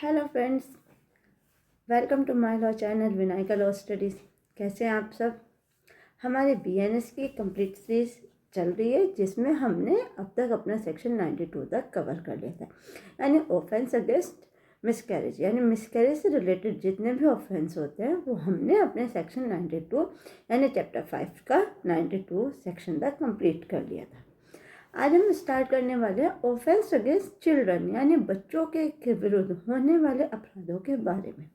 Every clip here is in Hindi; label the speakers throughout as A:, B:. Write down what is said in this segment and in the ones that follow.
A: Hello friends, welcome to my law channel Vinayaka law studies. कैसे हैं आप सब? हमारे बीएनएस की कंप्लीट सीरीज चल रही है जिसमें हमने अब तक अपना सेक्शन 92 तक कवर कर लिया था, यानी ऑफेंस अगेंस्ट मिसकैरेज, यानी मिसकैरेज से रिलेटेड जितने भी ऑफेंस होते हैं वो हमने अपने सेक्शन 92 यानी चैप्टर 5 का 92 सेक्शन तक कंप्लीट कर लिया था। आज हम स्टार्ट करने वाले हैं ऑफेंस अगेंस्ट चिल्ड्रन, यानी बच्चों के विरुद्ध होने वाले अपराधों के बारे में।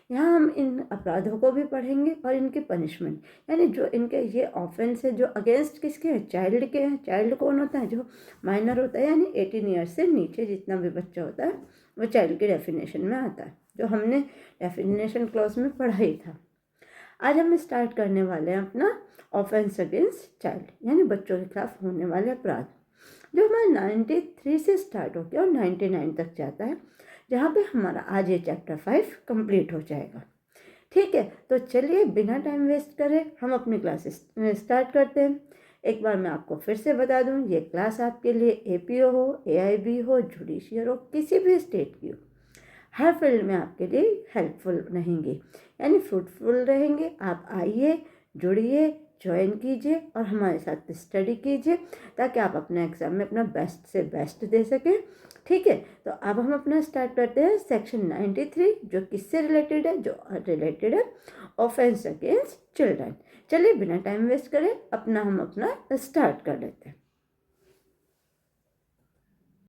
A: यहाँ हम इन अपराधों को भी पढ़ेंगे और इनकी पनिशमेंट, यानी जो इनके ये ऑफेंस है जो अगेंस्ट किसके हैं, चाइल्ड के हैं। चाइल्ड कौन होता है? जो माइनर होता है, यानी 18 ईयर्स से नीचे जितना भी बच्चा होता है वो चाइल्ड की डेफिनेशन में आता है, जो हमने डेफिनेशन क्लॉज में पढ़ा ही था। आज हम स्टार्ट करने वाले हैं अपना ऑफेंस अगेंस्ट चाइल्ड, यानी बच्चों के खिलाफ होने वाले अपराध, जो हमारा 93 से स्टार्ट होकर और 99 तक जाता है, जहाँ पे हमारा आज ये चैप्टर 5 कंप्लीट हो जाएगा। ठीक है, तो चलिए बिना टाइम वेस्ट करे हम अपनी क्लासेस स्टार्ट करते हैं। एक बार मैं आपको फिर से बता दूं, ये क्लास आपके लिए एपीओ हो, एआईबी हो, जुडिशियल हो, किसी भी स्टेट की हो, हर फील्ड में आपके लिए हेल्पफुल रहेंगी, यानी फ्रूटफुल रहेंगे। आप आइए, जुड़िए, ज्वाइन कीजिए और हमारे साथ स्टडी कीजिए ताकि आप अपने एग्ज़ाम में अपना बेस्ट से बेस्ट दे सकें। ठीक है, तो अब हम अपना स्टार्ट करते हैं सेक्शन 93, जो किससे रिलेटेड है? जो रिलेटेड है ऑफेंस अगेंस्ट चिल्ड्रन। चलिए बिना टाइम वेस्ट करें हम अपना स्टार्ट कर लेते हैं।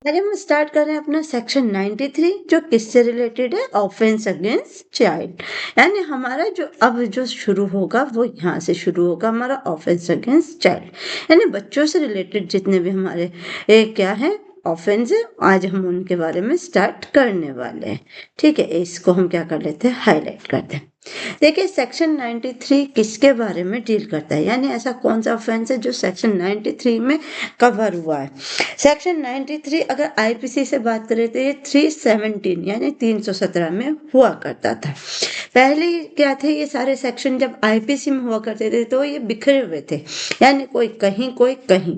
A: आज हम स्टार्ट कर रहे हैं अपना सेक्शन 93, जो किससे रिलेटेड है? ऑफेंस अगेंस्ट चाइल्ड, यानी हमारा जो शुरू होगा वो यहाँ से शुरू होगा, हमारा ऑफेंस अगेंस्ट चाइल्ड, यानी बच्चों से रिलेटेड जितने भी हमारे क्या है ऑफेंस है, आज हम उनके बारे में स्टार्ट करने वाले हैं। ठीक है, इसको हम क्या कर लेते हैं, हाईलाइट करते हैं। देखिए, सेक्शन 93 किसके बारे में डील करता है, यानी ऐसा कौन सा ऑफेंस है जो सेक्शन 93 में कवर हुआ है। सेक्शन 93 अगर आईपीसी से बात करें तो ये 317 यानी 317 में हुआ करता था। पहले क्या थे, ये सारे सेक्शन जब आईपीसी में हुआ करते थे तो ये बिखरे हुए थे, यानी कोई कहीं कोई कहीं।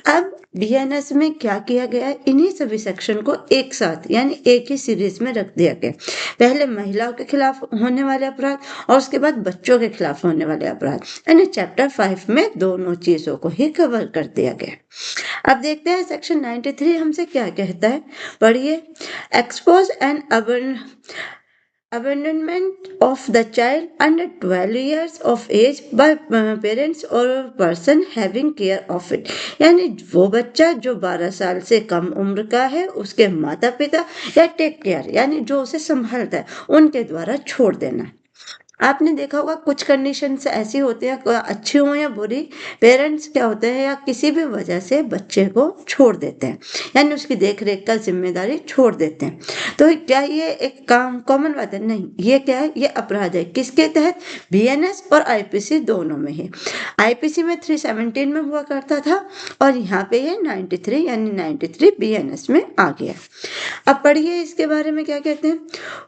A: अब बीएनएस में क्या किया गया है, इन्हीं सभी सेक्शन को एक साथ यानी एक ही सीरीज में रख दिया गया। पहले महिलाओं के खिलाफ होने वाले अपराध और उसके बाद बच्चों के खिलाफ होने वाले अपराध, यानी चैप्टर 5 में दोनों चीजों को ही कवर कर दिया गया। अब देखते हैं सेक्शन 93 हमसे क्या कहता है, पढ़िए। Expose and abandonment of the child under 12 years of age by parents or person having care of it, यानी वो बच्चा जो 12 साल से कम उम्र का है उसके माता पिता या टेक केयर यानी जो उसे संभालता है उनके द्वारा छोड़ देना। आपने देखा होगा कुछ कंडीशंस ऐसी होती हैं, अच्छी हो या बुरी, पेरेंट्स क्या होते हैं या किसी भी वजह से बच्चे को छोड़ देते हैं, यानी उसकी देख रेख का जिम्मेदारी छोड़ देते हैं। तो क्या ये एक काम कॉमन बात है? नहीं, ये क्या है, ये अपराध है। किसके तहत? बीएनएस और आईपीसी दोनों में ही। आईपीसी में 317 में हुआ करता था और यहाँ पे ये 93 यानी 93 बीएनएस में आ गया। अब पढ़िए इसके बारे में क्या कहते हैं।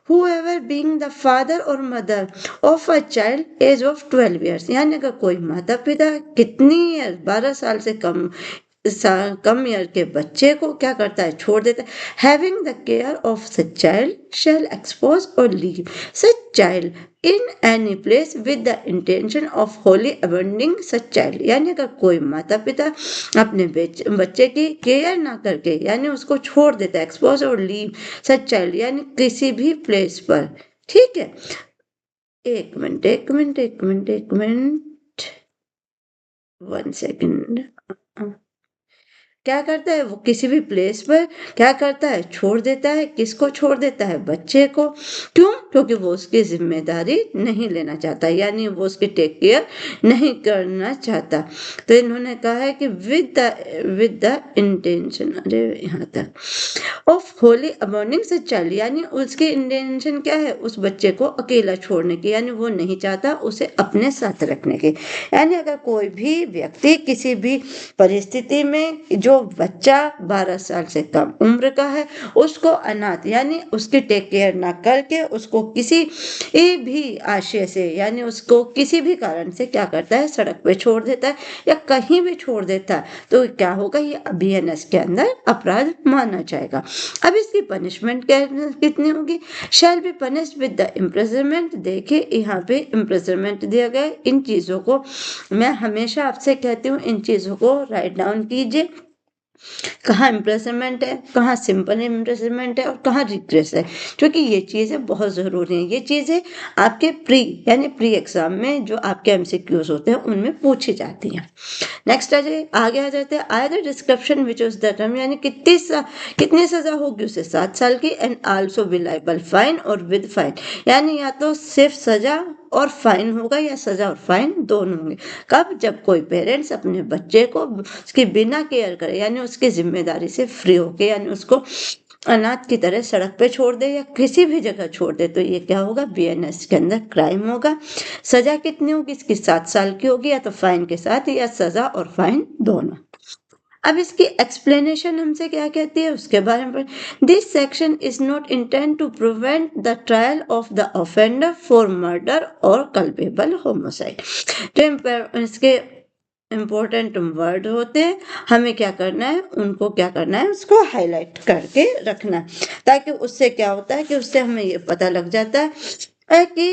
A: Whoever being the father or mother of a child age of 12 years, यानी अगर कोई माता पिता कितनी ईयर 12 साल से कम ईयर के बच्चे को क्या करता है, छोड़ देता है। Having the care of such child shall expose और leave such child in any place with the intention of wholly abandoning such child, यानी अगर कोई माता पिता अपने बच्चे की केयर ना करके यानी उसको छोड़ देता है, एक्सपोज और लीव सच चाइल्ड यानी किसी भी प्लेस पर। ठीक है, एक मिनट 1 सेकेंड। क्या करता है वो, किसी भी प्लेस पर क्या करता है, छोड़ देता है। किसको छोड़ देता है? बच्चे को। क्यों? क्योंकि वो उसकी जिम्मेदारी नहीं लेना चाहता, यानी वो उसकी टेक केयर नहीं करना चाहता। तो इन्होंने कहा है कि विद द इंटेंशन, अरे यहाँ तक, ऑफ होली अबॉन्डिंग सच चाइल्ड, यानी उसकी इंटेंशन क्या है, उस बच्चे को अकेला छोड़ने की, यानी वो नहीं चाहता उसे अपने साथ रखने की। यानी अगर कोई भी व्यक्ति किसी भी परिस्थिति में जो जो बच्चा 12 साल से कम उम्र का है उसको अनाथ यानी उसकी टेक केयर ना करके उसको किसी भी आशय से यानी उसको किसी भी कारण से क्या करता है, सड़क पे छोड़ देता है या कहीं भी छोड़ देता है, तो क्या होगा, ये बीएनएस के अंदर अपराध माना जाएगा। अब इसकी पनिशमेंट कितनी होगी? Shall be punished with the imprisonment. देखिए यहाँ पे इम्प्रिजनमेंट दिया गया। इन चीजों को मैं हमेशा आपसे कहती हूँ, इन चीजों को राइट डाउन कीजिए, कहाँ इम्प्रिजनमेंट है, कहाँ सिंपल इम्प्रिजनमेंट है और कहाँ रिग्रेस है, क्योंकि ये चीज़ें बहुत ज़रूरी हैं। ये चीज़ें आपके प्री एग्जाम में जो आपके एमसीक्यूज होते हैं उनमें पूछी जाती हैं। नेक्स्ट आगे आ जाते हैं, either description which is the term, यानी कितनी सजा होगी उसे, 7 साल की, एंड आल्सो विलाइबल फाइन और विद फाइन, यानी या तो सिर्फ सजा और फाइन होगा या सजा और फाइन दोनों होंगे। कब? जब कोई पेरेंट्स अपने बच्चे को उसकी बिना केयर करे यानी उसकी जिम्मेदारी से फ्री होके यानी उसको अनाथ की तरह सड़क पे छोड़ दे या किसी भी जगह छोड़ दे, तो ये क्या होगा, बीएनएस के अंदर क्राइम होगा। सजा कितनी होगी इसकी? 7 साल की होगी, या तो फाइन के साथ या सजा और फाइन दोनों। अब इसकी एक्सप्लेनेशन हमसे क्या कहती है उसके बारे में। This section is not intend to prevent the trial of the offender for murder or culpable homicide. जो इसके इम्पोर्टेंट वर्ड होते हैं, हमें क्या करना है, उनको क्या करना है, उसको हाईलाइट करके रखना है, ताकि उससे क्या होता है कि उससे हमें ये पता लग जाता है कि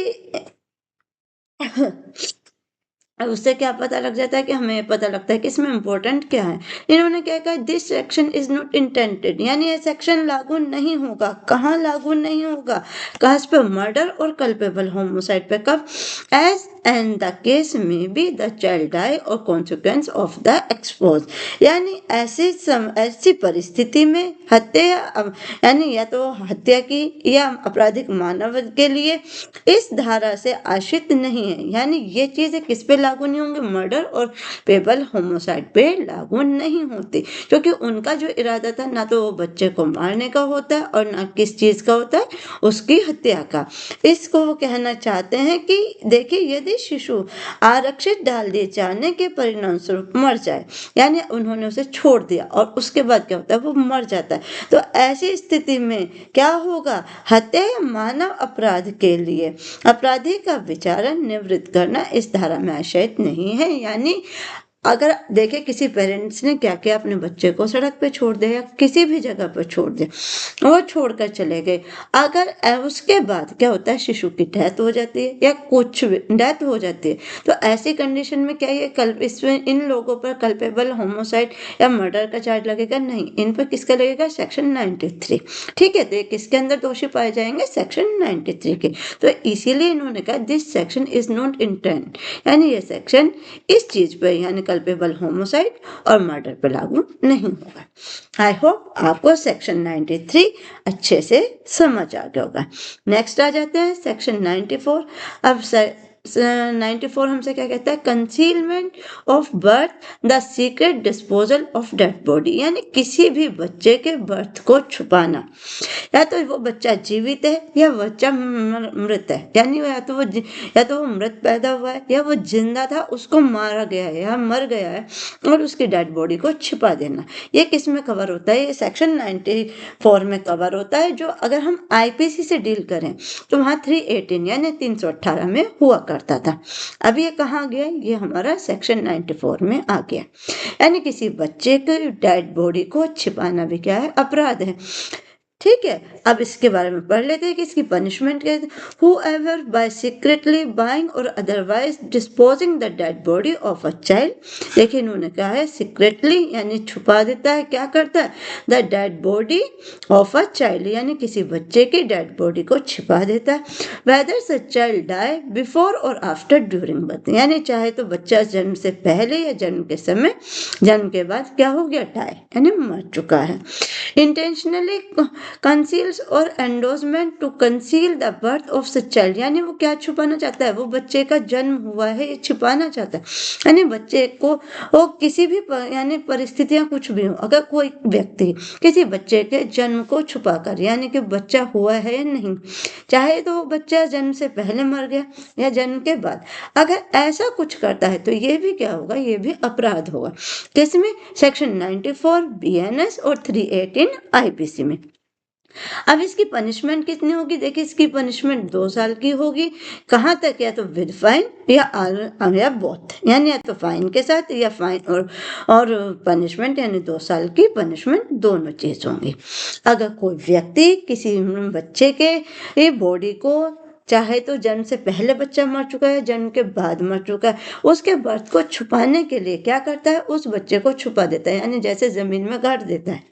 A: उससे क्या पता लग जाता है कि हमें पता लगता है कि इसमें इम्पोर्टेंट क्या है। इन्होंने क्या कहा, this section is not intended, यानी ये सेक्शन लागू नहीं होगा। कहाँ लागू नहीं होगा? कहाँ पे? मर्डर और कल्पेबल होमोसाइड पे। कब? एज एंड द केस में बी द चाइल्ड डाई और कॉन्सिक्वेंस ऑफ द एक्सपोज, यानी ऐसी परिस्थिति में हत्या यानी या तो हत्या की या आपराधिक मानव के लिए इस धारा से आश्रित नहीं है। यानी ये चीजें किस पे लागू नहीं होंगे? मर्डर और पेबल होमोसाइड पे लागू नहीं होती, क्योंकि उनका जो इरादा था ना तो वो बच्चे को मारने का होता है और ना किस चीज का होता है, उसकी हत्या का। इसको वो कहना चाहते हैं कि देखिए, यदि शिशु आरक्षित डाल दिए जाने के परिणाम स्वरूप मर जाए, यानी उन्होंने उसे छोड़ दिया और उसके बाद क्या होता है, वो मर जाता है, तो ऐसी स्थिति में क्या होगा, हत्या या मानव अपराध के लिए अपराधी का विचारण निवृत्त करना इस धारा में आशयित नहीं है। यानी अगर देखे किसी पेरेंट्स ने क्या किया, अपने बच्चे को सड़क पे छोड़ दिया या किसी भी जगह पर छोड़ दिया, वो छोड़कर चले गए, अगर उसके बाद क्या होता है, शिशु की डेथ हो जाती है या कुछ डेथ हो जाती है, तो ऐसी कंडीशन में क्या ये इसमें इन लोगों पर कल्पेबल होमोसाइड या मर्डर का चार्ज लगेगा? नहीं, इन पर किसका लगेगा? सेक्शन 93। ठीक है, तो ये किसके अंदर दोषी पाए जाएंगे? सेक्शन 93 के। तो इसीलिए इन्होंने कहा this section is not intend, यानी ये सेक्शन इस चीज पर यानी कल्पेबल होमोसाइड और मर्डर पर लागू नहीं होगा। आई होप आपको सेक्शन 93 अच्छे से समझ आ गया होगा। नेक्स्ट आ जाते हैं सेक्शन 94। अब 94 हमसे क्या कहता है, concealment of birth the secret disposal of dead body, यानी किसी भी बच्चे के बर्थ को छुपाना, या तो वो बच्चा जीवित है या बच्चा मृत है, यानी या तो वो मृत पैदा हुआ है या वो जिंदा था, उसको मारा गया है या मर गया है और उसकी डेड बॉडी को छिपा देना। ये किस में कवर होता है? ये सेक्शन 94 में कवर होता है, जो अगर हम आईपीसी से डील करें तो वहाँ 318 यानी 318 में हुआ करता था। अब ये कहाँ गया? ये हमारा सेक्शन 94 में आ गया। यानी किसी बच्चे के डेड बॉडी को छिपाना भी क्या है? अपराध है। ठीक है, अब इसके बारे में पढ़ लेते हैं कि इसकी पनिशमेंट क्या है। Whoever by secretly buying or otherwise disposing the dead body of a child, देखिए इन्होंने कहा है secretly यानी छुपा देता है, क्या करता है? the dead body of a child, यानी किसी बच्चे की डेड बॉडी को छिपा देता है। whether such child die before or after during birth, यानी चाहे तो बच्चा जन्म से पहले या जन्म के समय, जन्म के बाद क्या हो गया? डाई यानी मर चुका है। Intentionally conceals or endorsement to conceal the birth of the child, यानी वो क्या छुपाना चाहता है, वो बच्चे का जन्म हुआ है ये छुपाना चाहता है। यानी बच्चे को वो किसी भी यानी परिस्थितियां कुछ भी हो, अगर कोई व्यक्ति किसी बच्चे के जन्म को छुपाकर, यानी कि बच्चा हुआ है या नहीं, चाहे तो बच्चा जन्म से पहले मर गया या जन्म के बाद, अगर ऐसा कुछ करता है तो ये भी क्या होगा, ये भी अपराध होगा। किसमें? सेक्शन 94 BNS और 318 IPC में। अब इसकी पनिशमेंट कितनी होगी? देखिए इसकी पनिशमेंट 2 साल की होगी। कहाँ तक? या तो विद फाइन या बोथ, यानी या तो फाइन के साथ या फाइन और पनिशमेंट, यानी 2 साल की पनिशमेंट, दोनों चीज होंगी। अगर कोई व्यक्ति किसी बच्चे के बॉडी को, चाहे तो जन्म से पहले बच्चा मर चुका है, जन्म के बाद मर चुका है, उसके बर्थ को छुपाने के लिए क्या करता है, उस बच्चे को छुपा देता है, यानी जैसे जमीन में गाड़ देता है।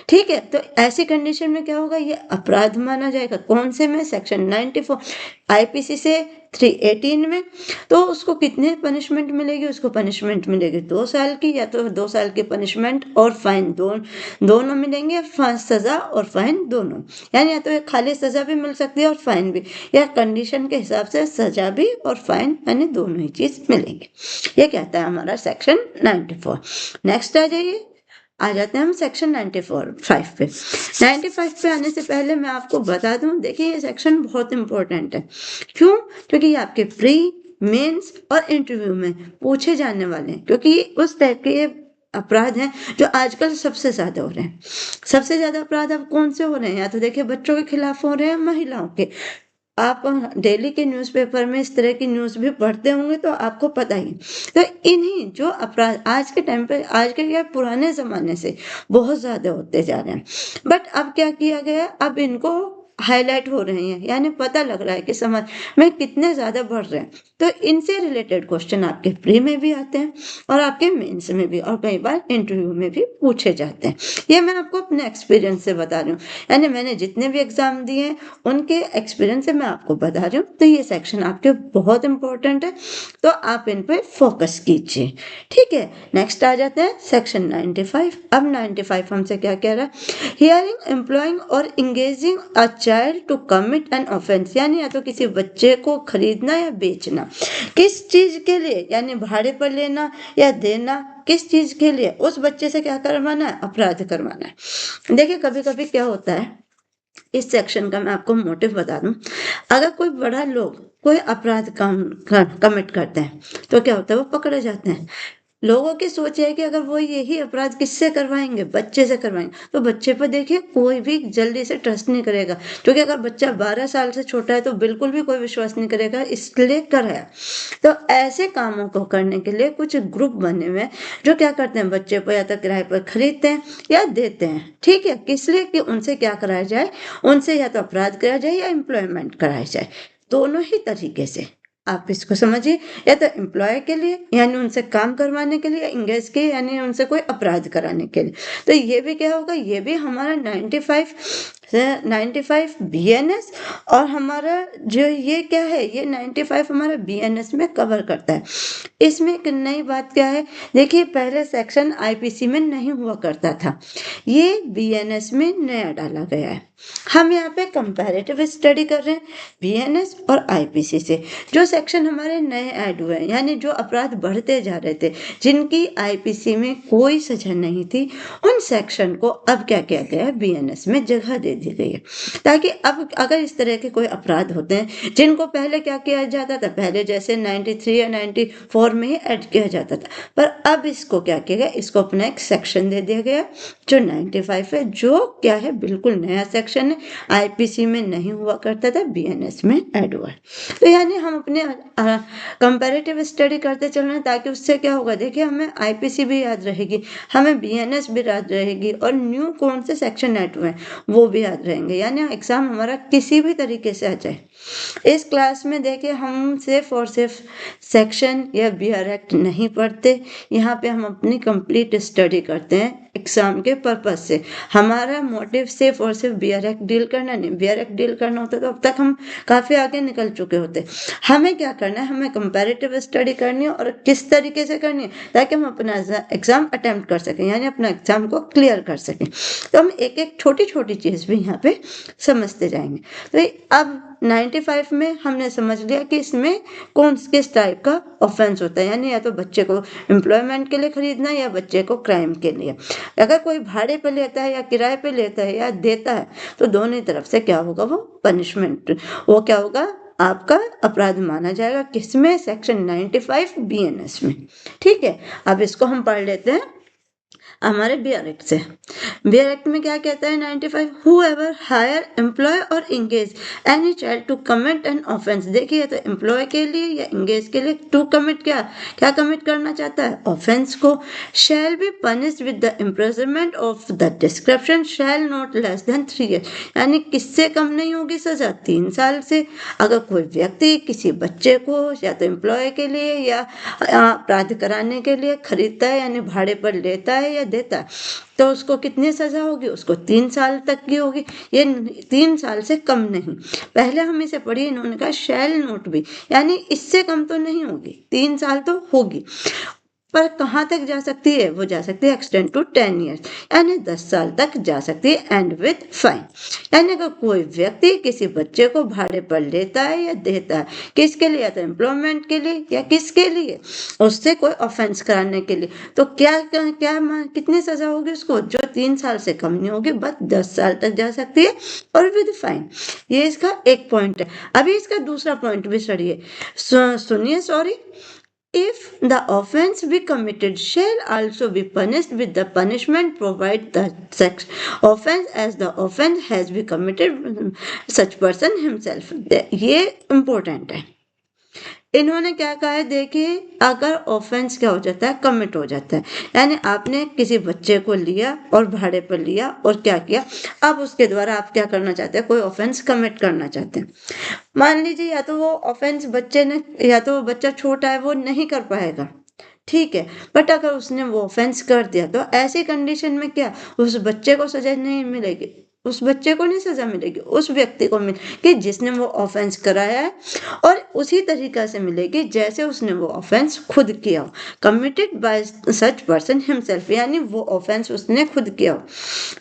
A: ठीक है, तो ऐसी कंडीशन में क्या होगा, ये अपराध माना जाएगा। कौन से में? सेक्शन 94 IPC से 318 में। तो उसको कितने पनिशमेंट मिलेगी? उसको पनिशमेंट मिलेगी 2 साल की, या तो 2 साल की पनिशमेंट और फाइन दोनों मिलेंगे, सजा और फाइन दोनों, यानी या तो खाली सजा भी मिल सकती है और फाइन भी, या कंडीशन के हिसाब से सजा भी और फाइन, यानी दोनों ही चीज मिलेंगे। ये कहता है हमारा सेक्शन 94। नेक्स्ट आ जाते हैं हम सेक्शन 95 पे। 95 पे आने से पहले मैं आपको बता दूं, देखिए ये सेक्शन बहुत इंपॉर्टेंट है। क्यों? क्योंकि ये आपके प्री, मेंस और इंटरव्यू में पूछे जाने वाले हैं, क्योंकि उस टाइप के अपराध हैं जो आजकल सबसे ज्यादा हो रहे हैं। सबसे ज्यादा अपराध अब कौन से हो रहे हैं? या तो देखिए बच्चों के खिलाफ हो रहे हैं, महिलाओं के। आप डेली के न्यूज़पेपर में इस तरह की न्यूज़ भी पढ़ते होंगे तो आपको पता ही। तो इन्हीं जो अपराध आज के टाइम पे, आज के या पुराने ज़माने से बहुत ज़्यादा होते जा रहे हैं, बट अब क्या किया गया, अब इनको हाईलाइट हो रहे हैं, यानी पता लग रहा है कि समाज में कितने ज़्यादा बढ़ रहे हैं। तो इनसे रिलेटेड क्वेश्चन आपके प्री में भी आते हैं और आपके मेंस में भी, और कई बार इंटरव्यू में भी पूछे जाते हैं। ये मैं आपको अपने एक्सपीरियंस से बता रही हूँ, यानी मैंने जितने भी एग्जाम दिए हैं उनके एक्सपीरियंस से मैं आपको बता रही हूँ। तो ये सेक्शन आपके बहुत इंपॉर्टेंट है, तो आप इन पे फोकस कीजिए। ठीक है, नेक्स्ट आ जाते हैं सेक्शन 95। अब 95 हमसे क्या कह रहा है? Hearing, employing or engaging a child to commit an offence, यानी या तो किसी बच्चे को खरीदना या बेचना, किस चीज के लिए, यानी भाड़े पर लेना या देना, किस चीज के लिए, उस बच्चे से क्या करवाना है? अपराध करवाना है। देखिए कभी कभी क्या होता है, इस सेक्शन का मैं आपको मोटिव बता दूं, अगर कोई बड़ा लोग कोई अपराध कमिट करते हैं तो क्या होता है, वो पकड़े जाते हैं। लोगों की सोच है कि अगर वो यही अपराध किससे करवाएंगे, बच्चे से करवाएंगे, तो बच्चे पर देखिए कोई भी जल्दी से ट्रस्ट नहीं करेगा, क्योंकि अगर बच्चा 12 साल से छोटा है तो बिल्कुल भी कोई विश्वास नहीं करेगा, इसलिए कराया। तो ऐसे कामों को करने के लिए कुछ ग्रुप बने हुए हैं जो क्या करते हैं, बच्चे को या तो किराए पर खरीदते हैं या देते हैं। ठीक है, किस लिए? कि उनसे क्या कराया जाए, उनसे या तो अपराध कराया जाए या एम्प्लॉयमेंट कराया जाए, दोनों ही तरीके से आप इसको समझिए। या तो एम्प्लॉय के लिए, यानी उनसे काम करवाने के लिए, इंगेज के, यानी उनसे कोई अपराध कराने के लिए। तो ये भी क्या होगा, ये भी हमारा 95 BNS, और हमारा जो ये क्या है, ये 95 हमारा BNS में कवर करता है। इसमें एक नई बात क्या है, देखिए पहले सेक्शन IPC में नहीं हुआ करता था, ये BNS में नया डाला गया है। हम यहाँ पे कंपैरेटिव स्टडी कर रहे हैं BNS और IPC से। जो सेक्शन हमारे नए ऐड हुए हैं, यानी जो अपराध बढ़ते जा रहे थे, जिनकी IPC में कोई सजा नहीं थी, उन सेक्शन को अब क्या किया गया है, BNS में जगह दे दी गई है, ताकि अब अगर इस तरह के कोई अपराध होते हैं जिनको पहले क्या किया जाता था, पहले जैसे 93 या 94 में ही ऐड किया जाता था, पर अब इसको क्या किया गया, इसको अपना एक सेक्शन दे दिया गया जो 95 है, जो क्या है, बिल्कुल नया सेक्शन है, IPC में नहीं हुआ करता था, BNS में ऐड हुआ है। तो यानी हम अपने कंपैरेटिव स्टडी करते चल रहे हैं, ताकि उससे क्या होगा, देखिए हमें IPC भी याद रहेगी, हमें BNS भी याद रहेगी, और न्यू कौन से सेक्शन ऐड हुए हैं वो भी याद रहेंगे, यानी एग्जाम हमारा किसी भी तरीके से आ जाए। इस क्लास में देखिए हम सिर्फ और सिर्फ सेक्शन या BR एक्ट नहीं पढ़ते, यहाँ पे हम अपनी कंप्लीट स्टडी करते हैं एग्जाम के पर्पज से। हमारा मोटिव सिर्फ और सिर्फ BR एक्ट डील करना नहीं। BR एक्ट डील करना होता तो अब तक हम काफ़ी आगे निकल चुके होते। हमें क्या करना है, हमें कंपैरेटिव स्टडी करनी है, और किस तरीके से करनी है ताकि हम अपना एग्जाम अटेम्प्ट कर सकें, यानी अपना एग्जाम को क्लियर कर सकें। तो हम एक एक छोटी छोटी चीज़ भी यहाँ पे समझते जाएंगे। तो अब 95 में हमने समझ लिया कि इसमें कौन किस टाइप का ऑफेंस होता है, यानी या तो बच्चे को एम्प्लॉयमेंट के लिए खरीदना या बच्चे को क्राइम के लिए। अगर कोई भाड़े पे लेता है या किराए पे लेता है या देता है तो दोनों तरफ से क्या होगा, वो पनिशमेंट, वो क्या होगा, आपका अपराध माना जाएगा। किसमें, सेक्शन 95 BNS में। ठीक है, अब इसको हम पढ़ लेते हैं हमारे BR एक्ट से। BR एक्ट में क्या कहता है 95, whoever hire, employ और engage any child to commit an offense। देखिए, तो एम्प्लॉय के लिए या engage के लिए to commit क्या कमिट करना चाहता है, ऑफेंस को, shall be punished with the imprisonment of the description shall not less than 3 years। यानी किससे कम नहीं होगी सजा, 3 साल से। अगर कोई व्यक्ति किसी बच्चे को या तो एम्प्लॉय के लिए या अपराध कराने के लिए खरीदता है, यानी भाड़े पर लेता है या देता है, तो उसको कितनी सजा होगी, उसको 3 साल तक की होगी। ये 3 साल से कम नहीं। पहले हम इसे पढ़िए, इन्होंने कहा शैल नोट भी, यानी इससे कम तो नहीं होगी, 3 साल तो होगी। पर कहाँ तक जा सकती है, वो जा सकती है एक्सटेंड टू 10 ईयर्स, यानी 10 साल तक जा सकती है, एंड विद फाइन। यानी अगर कोई व्यक्ति किसी बच्चे को भाड़े पर लेता है या देता है, किसके लिए, या तो एम्प्लॉयमेंट के लिए या किसके लिए, उससे कोई ऑफेंस कराने के लिए, तो क्या कितनी सजा होगी उसको, जो 3 साल से कम नहीं होगी, बस 10 साल तक जा सकती है और विद फाइन। ये इसका एक पॉइंट है। अभी इसका दूसरा पॉइंट भी सुनिए, sorry. If the offence be committed, shall also be punished with the punishment provide the sex offence as the offence has been committed such person himself। ये important है। इन्होंने क्या कहा है, देखिए, अगर ऑफेंस क्या हो जाता है, कमिट हो जाता है, यानी आपने किसी बच्चे को लिया और भाड़े पर लिया और क्या किया, अब उसके द्वारा आप क्या करना चाहते हैं, कोई ऑफेंस कमिट करना चाहते हैं। मान लीजिए या तो वो ऑफेंस बच्चे ने, या तो वो बच्चा छोटा है, वो नहीं कर पाएगा, ठीक है, बट अगर उसने वो ऑफेंस कर दिया तो ऐसी कंडीशन में क्या, उस बच्चे को सजा नहीं मिलेगी, उस बच्चे को नहीं सजा मिलेगी, उस व्यक्ति को मिलेगी जिसने वो ऑफेंस कराया है, और उसी तरीका से मिलेगी जैसे उसने वो ऑफेंस खुद किया हो, committed by such person himself, यानी वो ऑफेंस उसने खुद किया हो।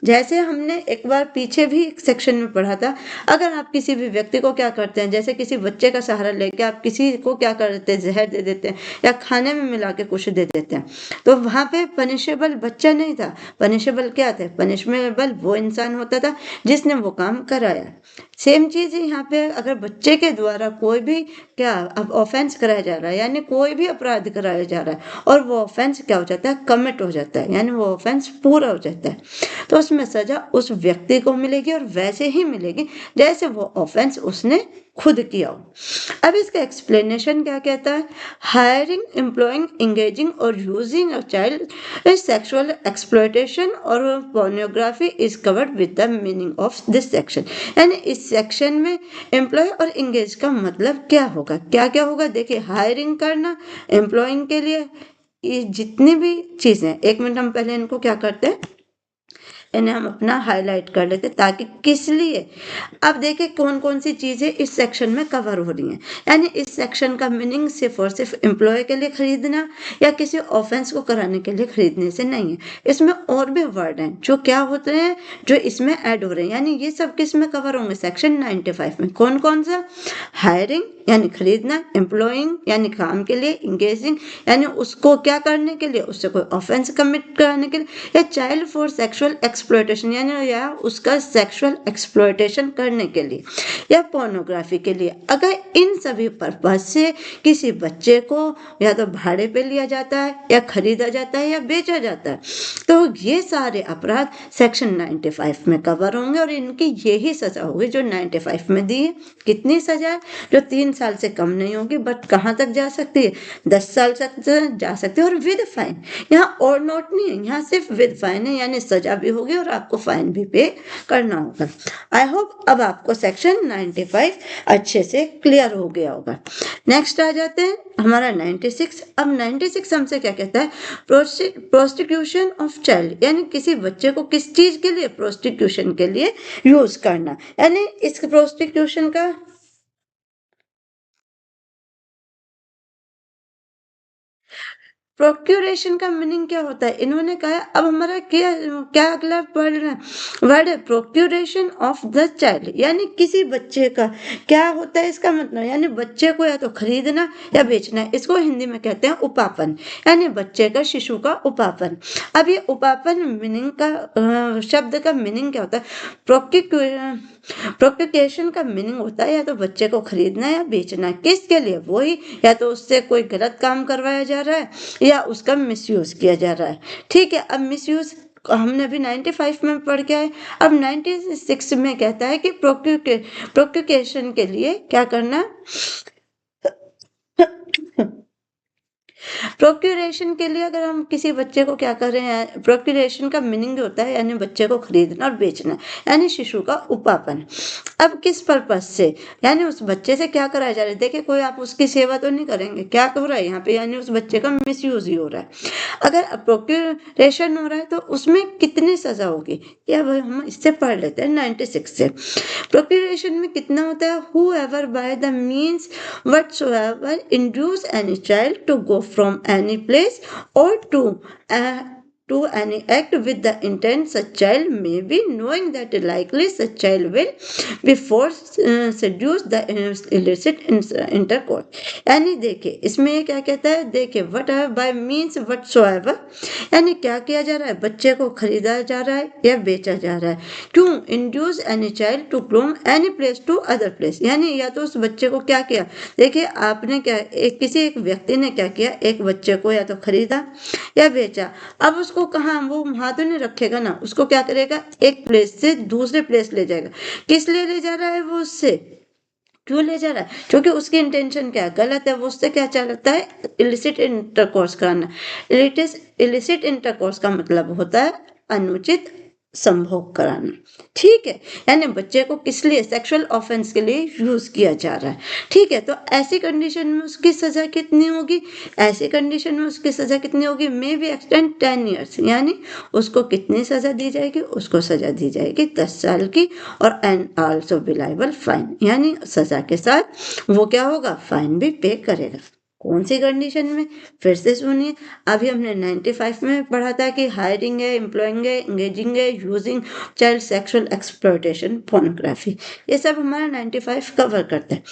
A: जैसे हमने एक बार पीछे भी एक सेक्शन में पढ़ा था, अगर आप किसी भी व्यक्ति को क्या करते हैं, जैसे किसी बच्चे का सहारा लेके आप किसी को क्या कर देते हैं, जहर दे देते हैं या खाने में मिला के कुछ दे देते हैं, तो वहां पे पनिशेबल बच्चा नहीं था, पनिशेबल क्या था, पनिशमेबल वो इंसान होता था जिसने वो काम कराया। सेम चीज यहाँ पे, अगर बच्चे के द्वारा कोई भी क्या अब ऑफेंस कराया जा रहा है, यानी कोई भी अपराध कराया जा रहा है और वो ऑफेंस क्या हो जाता है, कमिट हो जाता है, यानी वो ऑफेंस पूरा हो जाता है, तो उसमें सजा उस व्यक्ति को मिलेगी और वैसे ही मिलेगी जैसे वो ऑफेंस उसने खुद किया हो। अब इसका एक्सप्लेनेशन क्या कहता है, हायरिंग, एम्प्लॉइंग, एंगेजिंग और using a child sexual exploitation और pornography is covered with the meaning of this section. यानी इस सेक्शन में एम्प्लॉय और एंगेज का मतलब क्या होगा, क्या क्या होगा, देखिए, हायरिंग करना, एम्प्लॉइंग के लिए, ये जितनी भी चीजें, एक मिनट हम पहले इनको क्या करते हैं, इन्हें हम अपना हाईलाइट कर लेते ताकि किस लिए। अब देखिए कौन कौन सी चीजें इस सेक्शन में कवर हो रही हैं, यानी इस सेक्शन का मीनिंग सिर्फ और सिर्फ एम्प्लॉय के लिए खरीदना या किसी ऑफेंस को कराने के लिए खरीदने से नहीं है, इसमें और भी वर्ड हैं जो क्या होते हैं, जो इसमें ऐड हो रहे हैं, यानी ये सब किस में कवर होंगे, सेक्शन 95 में। कौन कौन सा, हायरिंग यानी खरीदना, एम्प्लॉइंग यानी काम के लिए, इंगेजिंग यानी उसको क्या करने के लिए, उससे कोई ऑफेंस कमिट कराने के लिए, या चाइल्ड फॉर सेक्सुअल एक्सप्लॉयटेशन यानी या उसका सेक्सुअल एक्सप्लॉयटेशन करने के लिए, या पोर्नोग्राफी के लिए। अगर इन सभी पर्पज से किसी बच्चे को या तो भाड़े पे लिया जाता है या खरीदा जाता है या बेचा जाता है, तो ये सारे अपराध सेक्शन 95 में कवर होंगे और इनकी यही सजा होगी जो 95 में दी है। कितनी सजा है, जो 3 साल से कम नहीं होगी, बट कहाँ तक जा सकती है, 10 साल तक जा सकती है, और विद फाइन। यहाँ और नोट नहीं है, यहाँ सिर्फ विद फाइन है, यानी सजा भी होगी होगी और आपको फाइन भी पे करना होगा। आई होप अब आपको सेक्शन 95 अच्छे से क्लियर हो गया होगा। नेक्स्ट आ जाते हैं हमारा 96। अब 96 हमसे क्या कहता है, प्रोस्टिट्यूशन ऑफ चाइल्ड, यानी किसी बच्चे को किस चीज के लिए, प्रोस्टिट्यूशन के लिए यूज करना। यानी इस प्रोस्टिट्यूशन का प्रोक्यूरेशन का मीनिंग क्या होता है, इन्होंने कहा अब हमारा क्या क्या अगला वर्ड है, प्रोक्यूरेशन ऑफ द चाइल्ड, यानी किसी बच्चे का क्या होता है इसका मतलब, यानी बच्चे को या तो खरीदना या बेचना। इसको हिंदी में कहते हैं उपापन, यानी बच्चे का, शिशु का उपापन। अब ये उपापन मीनिंग का शब्द का मीनिंग क्या होता है, प्रोक्यूरेशन का मीनिंग होता है या तो बच्चे को खरीदना या बेचना। किसके लिए, वही या तो उससे कोई गलत काम करवाया जा रहा है या उसका मिसयूज किया जा रहा है। ठीक है, अब मिसयूज हमने अभी 95 में पढ़ के आए। अब 96 में कहता है कि प्रोक्यूरेशन के लिए क्या करना, प्रोक्यूरेशन के लिए अगर हम किसी बच्चे को क्या कर रहे हैं, प्रोक्यूरेशन का मीनिंग होता है यानी बच्चे को खरीदना और बेचना, यानी शिशु का उपापन। अब किस पर्पज से, यानी उस बच्चे से क्या कराया जा रहा है। देखिए कोई आप उसकी सेवा तो नहीं करेंगे, क्या हो रहा है यहाँ पे, यानी उस बच्चे का मिसयूज ही हो रहा है। अगर प्रोक्यूरेशन हो रहा है तो उसमें कितनी सजा होगी, या हम इससे पढ़ लेते हैं 96 से। प्रोक्यूरेशन में कितना होता है, whoever by the means whatsoever induce any child to go from any place or to any act with the intent such child may be, knowing that likely such child will be forced seduce the illicit intercourse। यानी देखिए इसमें ये क्या कहता है, देखिए वट बाय मीन्स whatsoever, यानी क्या किया जा रहा है, बच्चे को खरीदा जा रहा है या बेचा जा रहा है। क्यों, induce any child to from any place to other place, यानी या तो उस बच्चे को क्या किया, देखिए आपने क्या, किसी एक व्यक्ति ने क्या किया, एक बच्चे को या तो खरीदा या बेचा। अब उसको कहाँ, वो वहां तो नहीं रखेगा ना, उसको क्या करेगा, एक प्लेस से दूसरे प्लेस ले जाएगा। किस लिए ले जा रहा है वो, उससे क्यों ले जा रहा है, क्योंकि उसकी इंटेंशन क्या है, गलत है, वो उससे क्या चाहता है, इलिसिट इंटरकोर्स कराना। इलिसिट इंटरकोर्स का मतलब होता है अनुचित संभोग कराना। ठीक है, यानी बच्चे को किस लिए, सेक्सुअल ऑफेंस के लिए यूज किया जा रहा है। ठीक है, तो ऐसी कंडीशन में उसकी सजा कितनी होगी, ऐसी कंडीशन में उसकी सजा कितनी होगी, मे बी एक्सटेंड 10 ईयर्स, यानी उसको कितनी सजा दी जाएगी, उसको सजा दी जाएगी 10 साल की, और and also be liable fine, यानी सजा के साथ वो क्या होगा, फाइन भी पे करेगा। कौन सी कंडीशन में, फिर से सुनिए। अभी हमने 95 में पढ़ा था कि हायरिंग है, एम्प्लॉइंग है, एंगेजिंग है, using child, sexual exploitation, pornography, ये सब हमारा 95 कवर करता है।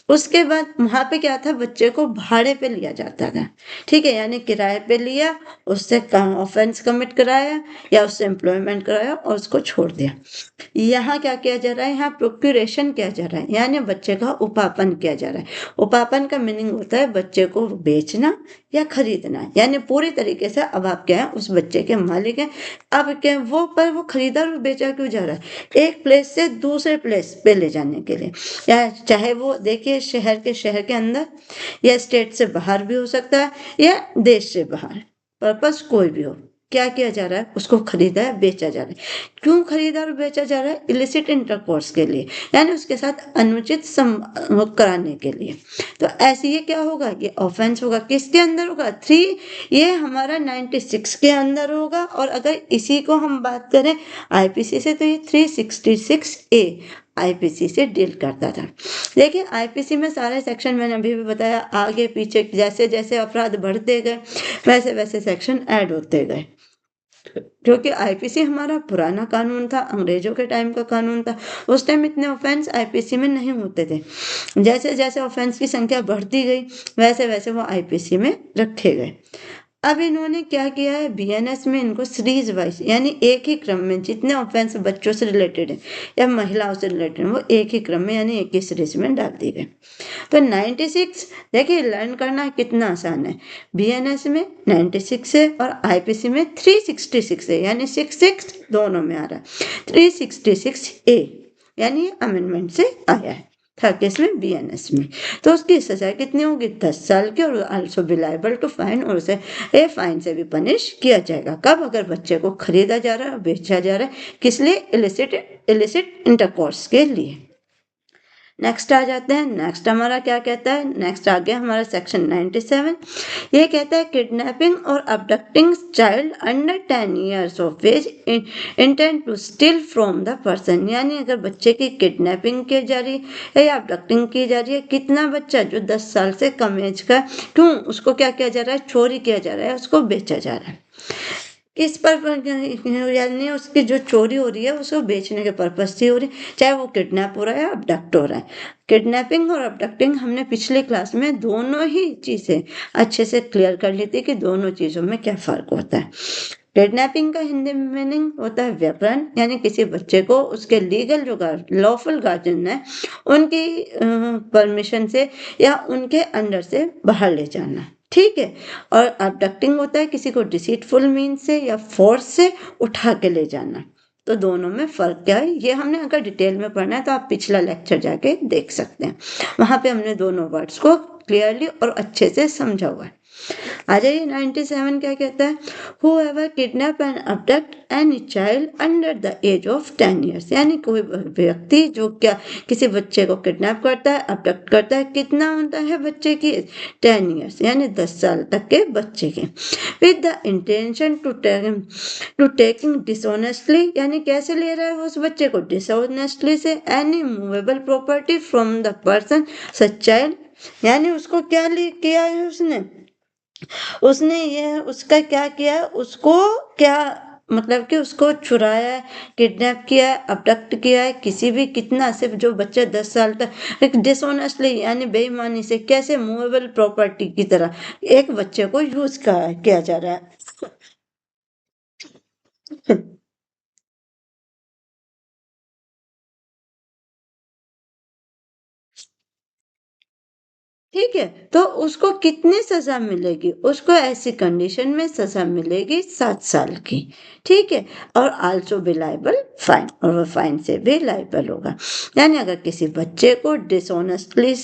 A: उसके बाद वहां पे क्या था, बच्चे को भाड़े पे लिया जाता था। ठीक है, यानी किराए पे लिया, उससे ऑफेंस कमिट कराया या उससे एम्प्लॉयमेंट कराया और उसको छोड़ दिया। यहाँ क्या किया जा रहा है, यहाँ प्रोक्यूरेशन किया जा रहा है, यानी बच्चे का उपापन किया जा रहा है। उपापन का मीनिंग होता है बच्चे को बेचना या खरीदना, यानी पूरी तरीके से अब आप क्या है, उस बच्चे के मालिक हैं। अब क्या वो खरीदा और बेचा क्यों जा रहा है, एक प्लेस से दूसरे प्लेस पे ले जाने के लिए, या चाहे वो देखिए शहर के अंदर या स्टेट से बाहर भी हो सकता है या देश से बाहर, पर्पस कोई भी हो, क्या किया जा रहा है, उसको खरीदा है, बेचा जा रहा है। क्यों खरीदा और बेचा जा रहा है, इलिसिट इंटरकोर्स के लिए, यानी उसके साथ अनुचित संभोग कराने के लिए। तो ऐसे ये क्या होगा, ये ऑफेंस होगा, किसके अंदर होगा, 3, ये हमारा 96 के अंदर होगा। और अगर इसी को हम बात करें आईपीसी से, तो ये 366A आईपीसी से डील करता था। देखिए आईपीसी में सारे सेक्शन मैंने अभी भी बताया, आगे पीछे जैसे जैसे अपराध बढ़ते गए वैसे वैसे सेक्शन ऐड होते गए, क्योंकि आईपीसी हमारा पुराना कानून था, अंग्रेजों के टाइम का कानून था। उस टाइम इतने ऑफेंस आईपीसी में नहीं होते थे। जैसे जैसे ऑफेंस की संख्या बढ़ती गई वैसे वैसे वो आईपीसी में रखे गए। अब इन्होंने क्या किया है, बीएनएस में इनको सीरीज वाइज, यानी एक ही क्रम में जितने ऑफेंस बच्चों से रिलेटेड है या महिलाओं से रिलेटेड है वो एक ही क्रम में यानी एक ही सीरीज में डाल दी गए। तो 96 देखिए लर्न करना कितना आसान है, बीएनएस में 96 है और आईपीसी में 366 है, यानी 66 दोनों में आ रहा है, 366A यानी अमेंडमेंट से आया है। था किसमें, बीएनएस में। तो उसकी सजा कितनी होगी, 10 साल की, और also be liable to fine, और उसे फाइन से भी पनिश किया जाएगा। कब, अगर बच्चे को खरीदा जा रहा है, बेचा जा रहा है, किस लिए, इलिसिट इंटरकोर्स के लिए। नेक्स्ट आ जाते हैं, नेक्स्ट हमारा क्या कहता है, नेक्स्ट आ गया हमारा सेक्शन 97। ये कहता है किडनैपिंग और abducting child under 10 years of age intent to steal from the person, यानी अगर बच्चे की किडनैपिंग की जा रही है या अबडक्टिंग की जा रही है, कितना बच्चा जो 10 साल से कम एज का, क्यों उसको क्या किया जा रहा है, चोरी किया जा रहा है, उसको बेचा जा रहा है। किस पर, यानी उसकी जो चोरी हो रही है उसको बेचने के पर्पज से हो रही है, चाहे वो किडनैप हो रहा है या अबडक्ट हो रहा है। किडनैपिंग और अबडक्टिंग हमने पिछले क्लास में दोनों ही चीजें अच्छे से क्लियर कर ली थी कि दोनों चीजों में क्या फर्क होता है। किडनैपिंग का हिंदी में मीनिंग होता है व्यापरण, यानी किसी बच्चे को उसके लीगल जो लॉफुल गार्जियन है उनकी परमिशन से या उनके अंडर से बाहर ले जाना, ठीक है। और अबडक्टिंग होता है किसी को डिसीटफुल मीन से या फोर्स से उठा के ले जाना। तो दोनों में फर्क क्या है, ये हमने अगर डिटेल में पढ़ना है तो आप पिछला लेक्चर जाके देख सकते हैं, वहां पे हमने दोनों वर्ड्स को क्लियरली और अच्छे से समझा हुआ है। आ जाइए 97 क्या कहता है, whoever kidnap and abduct any child under the age of 10 years, यानी कोई व्यक्ति जो क्या किसी बच्चे को किडनैप करता है, अबडक्ट करता है, कितना होता है बच्चे की, 10 years, यानी 10 साल तक के बच्चे के, with the intention to taking dishonestly, यानी कैसे ले रहा है उस बच्चे को, dishonestly से, any movable property from the person such child, यानी उसको क्या किया है उसने ये उसका क्या किया, उसको क्या मतलब कि उसको चुराया है, किडनैप किया है, अबडक्ट किया है, किसी भी कितना, सिर्फ जो बच्चा 10 साल तक एक डिसऑनेस्टली यानी बेईमानी से, कैसे, मूवेबल प्रॉपर्टी की तरह एक बच्चे को यूज किया जा रहा है। ठीक है, तो उसको कितनी सजा मिलेगी, उसको ऐसी कंडीशन में सजा मिलेगी 7 साल की, ठीक है। और आल्सो बी लायबल फाइन, और वो फाइन से भी लायबल होगा। यानी अगर किसी बच्चे को डिसऑनेस्टली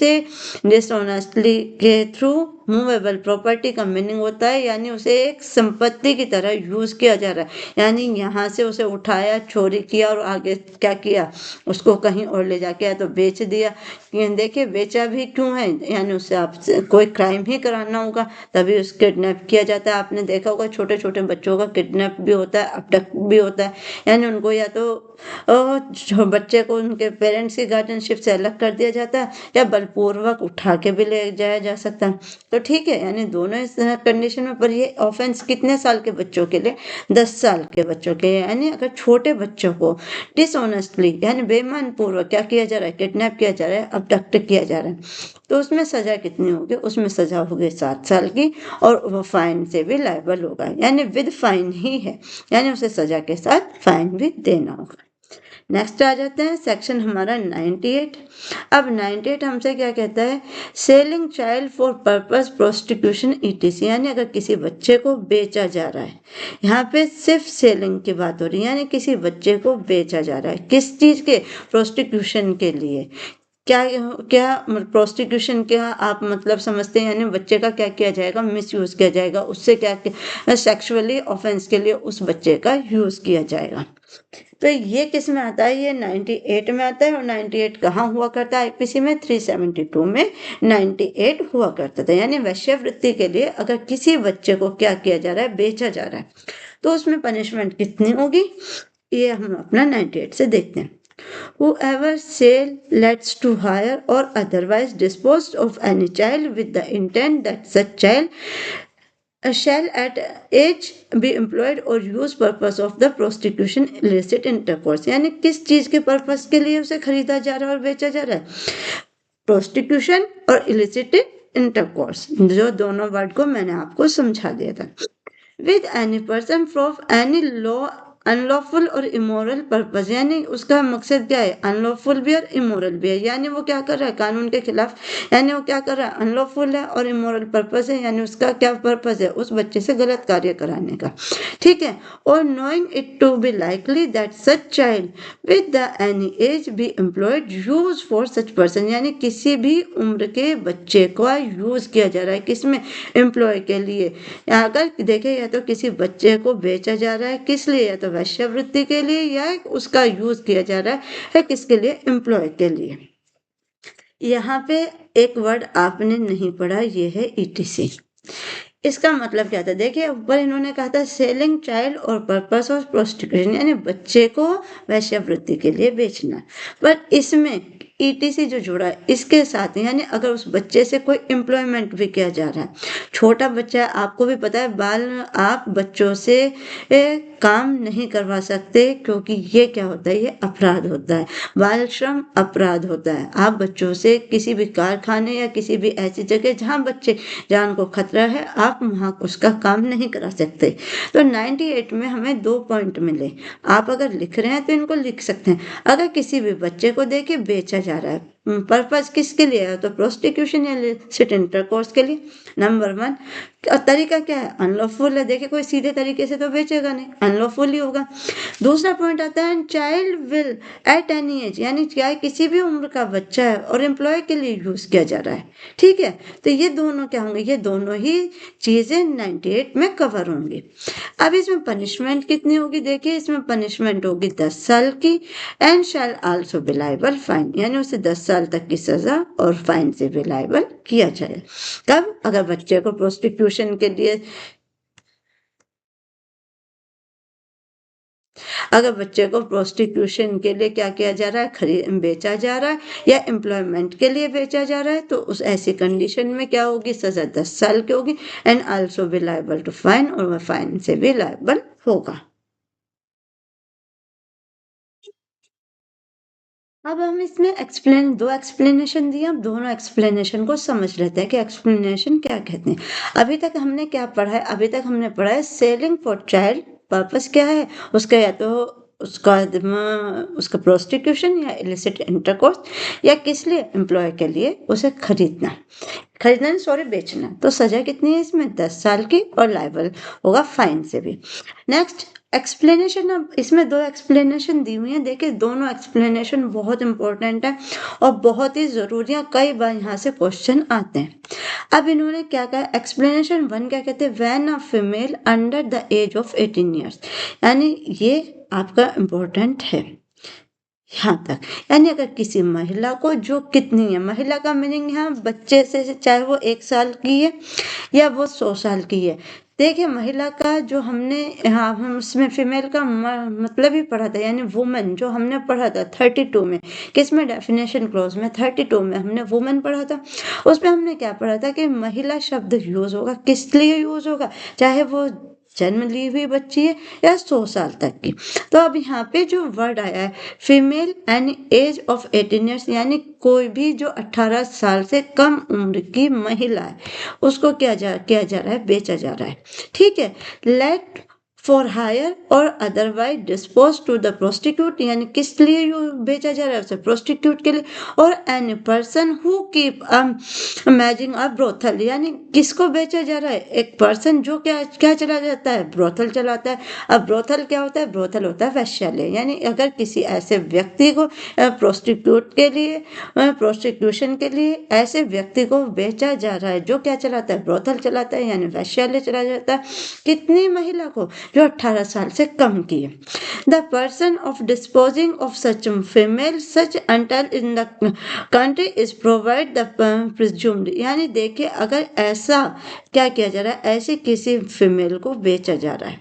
A: के थ्रू मूवेबल प्रॉपर्टी का मीनिंग होता है यानी उसे एक संपत्ति की तरह यूज किया जा रहा है, यानी यहाँ से उसे उठाया, चोरी किया और आगे क्या किया, उसको कहीं और ले जाके या तो बेच दिया। देखिए बेचा भी क्यों है, यानी उससे आपसे कोई क्राइम ही कराना होगा तभी उस किडनैप किया जाता है। आपने देखा होगा छोटे छोटे बच्चों का किडनैप भी होता है, अबडक्ट भी होता है, यानी उनको या तो बच्चे को उनके पेरेंट्स की गार्जियनशिप से अलग कर दिया जाता है या बलपूर्वक उठा के भी ले जाया जा सकता है। तो ठीक है, यानी दोनों इस कंडीशन में, पर ये ऑफेंस कितने साल के बच्चों के लिए, 10 साल के बच्चों के, यानी अगर छोटे बच्चों को डिसऑनेस्टली यानी बेईमान पूर्वक क्या किया जा रहा है, किडनैप किया जा रहा है, अबडक्ट किया जा रहा है, तो उसमें सजा कितनी होगी, उसमें सजा होगी 7 साल की, और वो फाइन से भी लायबल होगा, यानी विद फाइन ही है, यानी उसे सजा के साथ फाइन भी देना होगा। नेक्स्ट आ जाते हैं सेक्शन हमारा 98। अब 98 हमसे क्या कहता है, selling child for purpose prostitution etc, यानी अगर किसी बच्चे को बेचा जा रहा है, यहाँ पे सिर्फ सेलिंग की बात हो रही है, यानी किसी बच्चे को बेचा जा रहा है, किस चीज के, प्रोस्टिट्यूशन के लिए। क्या क्या प्रोस्टिट्यूशन क्या आप मतलब समझते हैं, यानी बच्चे का क्या किया जाएगा, मिस यूज किया जाएगा, उससे क्या सेक्सुअली ऑफेंस के लिए उस बच्चे का यूज किया जाएगा। तो ये किस में आता है, ये 98 में आता है, और 98 कहाँ हुआ करता है, आईपीसी में 372 में 98 हुआ करता था। यानी वैश्यवृत्ति के लिए अगर किसी बच्चे को क्या किया जा रहा है, बेचा जा रहा है, तो उसमें पनिशमेंट कितनी होगी, ये हम अपना 98 से देखते हैं। Whoever sell, lets to hire or otherwise dispose of any child with the intent that such child shall at age be employed or use purpose of the prostitution illicit intercourse, यानी किस चीज के पर्पस के लिए उसे खरीदा जा रहा है और बेचा जा रहा है, प्रोस्टिट्यूशन और इलिसिट इंटरकोर्स, जो दोनों वर्ड को मैंने आपको समझा दिया था। With any person from any law unlawful और इमोरल पर्पस, यानी उसका मकसद क्या है, अनलॉफुल भी और इमोरल भी है, यानी वो क्या कर रहा है, कानून के खिलाफ, यानी वो क्या कर रहा है, अनलॉफुल है और इमोरल पर्पस है, यानी उसका क्या पर्पस है, उस बच्चे से गलत कार्य कराने का, ठीक है। और knowing it to be likely that such child with the any age be employed use for such person, यानी किसी भी उम्र के बच्चे को यूज किया जा रहा है, किसमें, एम्प्लॉय के लिए। अगर देखे या तो किसी बच्चे को बेचा जा रहा है, किस लिए, या तो वैश्यावृत्ति के लिए, या उसका यूज किया जा रहा है किसके लिए, एम्प्लॉय के लिए। यहाँ पे एक वर्ड आपने नहीं पढ़ा, ये है ईटीसी। इसका मतलब क्या था, देखिए ऊपर इन्होंने कहा था सेलिंग चाइल्ड और पर्पस ऑफ प्रोस्टिट्यूशन, यानी बच्चे को वैश्यावृत्ति के लिए बेचना, पर इसमें ईटीसी जो जुड़ा है इसके साथ, यानी अगर उस बच्चे से कोई एम्प्लॉयमेंट भी किया जा रहा है, छोटा बच्चा, आपको भी पता है आप बच्चों से काम नहीं करवा सकते, क्योंकि ये क्या होता है, ये अपराध होता है, बाल श्रम अपराध होता है। आप बच्चों से किसी भी कारखाने या किसी भी ऐसी जगह जहाँ बच्चे जान को खतरा है, आप वहाँ उसका काम नहीं करा सकते। तो 98 में हमें 2 पॉइंट मिले, आप अगर लिख रहे हैं तो इनको लिख सकते हैं। अगर किसी भी बच्चे को देके बेचा जा रहा है, पर्पस किसके लिए है, तो प्रोस्टिट्यूशन या इलिसिट इंटरकोर्स के लिए, नंबर 1। और तरीका क्या है, अनलॉफुल है, देखिए कोई सीधे तरीके से तो बेचेगा नहीं, अनलॉफुल ही होगा। दूसरा पॉइंट आता है child will at any as, यानी चाहे किसी भी उम्र का बच्चा है और एम्प्लॉय के लिए यूज किया जा रहा है, ठीक है। तो ये दोनों क्या होंगे, ये दोनों ही चीजें 98 में कवर होंगी। अब इसमें पनिशमेंट कितनी होगी, देखिए इसमें पनिशमेंट होगी 10 साल की, and shall also be liable fine, यानी उसे 10 साल तक की सजा और फाइन से भी लायबल किया जाए। कब, अगर बच्चे को प्रोस्टिट्यूशन के लिए, अगर बच्चे को प्रोस्टिट्यूशन के लिए क्या किया जा रहा है, बेचा जा रहा है, या एम्प्लॉयमेंट के लिए बेचा जा रहा है, तो उस ऐसी कंडीशन में क्या होगी, सजा 10 साल की होगी, and also be liable to fine, और वह फाइन से भी लायबल होगा। अब हम इसमें दो एक्सप्लेनेशन दिए, अब दोनों एक्सप्लेनेशन को समझ लेते हैं कि एक्सप्लेनेशन क्या कहते हैं। अभी तक हमने क्या पढ़ा है, अभी तक हमने पढ़ा है सेलिंग फॉर चाइल्ड, पर्पस क्या है उसका, या तो उसका प्रोस्टिट्यूशन या इलिसिट इंटरकोर्स, या किस लिए, एम्प्लॉय के लिए उसे खरीदना सॉरी बेचना। तो सजा कितनी है इसमें, 10 साल की, और लायबल होगा फाइन से भी। नेक्स्ट एक्सप्लेनेशन, अब इसमें 2 एक्सप्लेनेशन दी हुई हैं, देखिए दोनों एक्सप्लेनेशन बहुत इंपॉर्टेंट है और बहुत ही ज़रूरी है, कई बार यहाँ से क्वेश्चन आते हैं। अब इन्होंने क्या कहा, एक्सप्लेनेशन 1 क्या कहते हैं, when a female under the age of 18 years, यानी ये आपका इम्पोर्टेंट है यहाँ तक, यानी अगर किसी महिला को, जो कितनी है, महिला का मीनिंग यहाँ बच्चे से, चाहे वो 1 साल की है या वो 100 साल की है। देखिए महिला का जो हमने, हाँ हम उसमें फीमेल का मतलब ही पढ़ा था, यानी वुमेन जो हमने पढ़ा था 32 में, किस में, डेफिनेशन क्लॉज में 32 में हमने वुमेन पढ़ा था। उसमें हमने क्या पढ़ा था कि महिला शब्द यूज होगा, किस लिए यूज होगा, चाहे वो जन्म ली हुई बच्ची है या 100 साल तक की। तो अब यहाँ पे जो वर्ड आया है female and age of 18 years, यानी कोई भी जो 18 साल से कम उम्र की महिला है उसको किया जा रहा है, बेचा जा रहा है, ठीक है। Let for hire or otherwise dispose to the prostitute, यानी किस लिए बेचा जा रहा है, उसे प्रोस्टिट्यूट के लिए। और any person who keep imagine a brothel, यानी किसको बेचा जा रहा है, एक पर्सन जो क्या क्या चला जाता है, ब्रोथल चलाता है। अब ब्रोथल क्या होता है, ब्रोथल होता है वैश्यालय, यानी अगर किसी ऐसे व्यक्ति को प्रोस्टिट्यूट के लिए, प्रोस्टिट्यूशन के लिए ऐसे व्यक्ति को बेचा जा रहा है जो क्या चलाता है, ब्रोथल चलाता है, यानी वैश्यालय चला जाता है, कितनी महिला को, जो 18 साल से कम की है। The person of disposing of such female such until in the country is provide the presumed, यानी देखिए अगर ऐसा क्या किया जा रहा है, ऐसे किसी फीमेल को बेचा जा रहा है,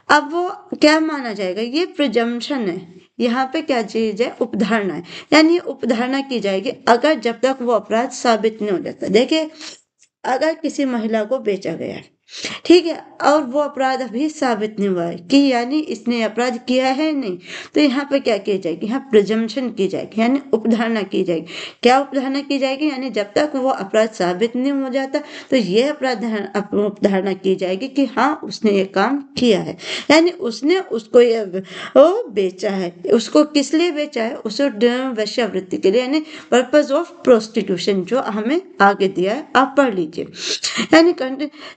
A: अब वो क्या माना जाएगा, ये प्रिजम्पशन है, यहाँ पे क्या चीज है, उपधारणा है, यानी उपधारणा की जाएगी अगर जब तक वो अपराध साबित नहीं हो जाता। देखिए अगर किसी महिला को बेचा गया है, ठीक है, और वो अपराध अभी साबित नहीं हुआ है कि यानी इसने अपराध किया है नहीं, तो यहाँ पे क्या की जाएगी, यहाँ प्रिजम्पशन की जाएगी, यानी उपधारणा की जाएगी। क्या उपधारणा की जाएगी, यानी जब तक वो अपराध साबित नहीं हो जाता तो ये उपधारणा की जाएगी कि हाँ उसने ये काम किया है, यानी उसने उसको ये वो बेचा है। उसको किस लिए बेचा है, उसको वेश्यावृत्ति के लिए, यानी पर्पज ऑफ प्रोस्टिट्यूशन, जो हमें आगे दिया है, आप पढ़ लीजिए। यानी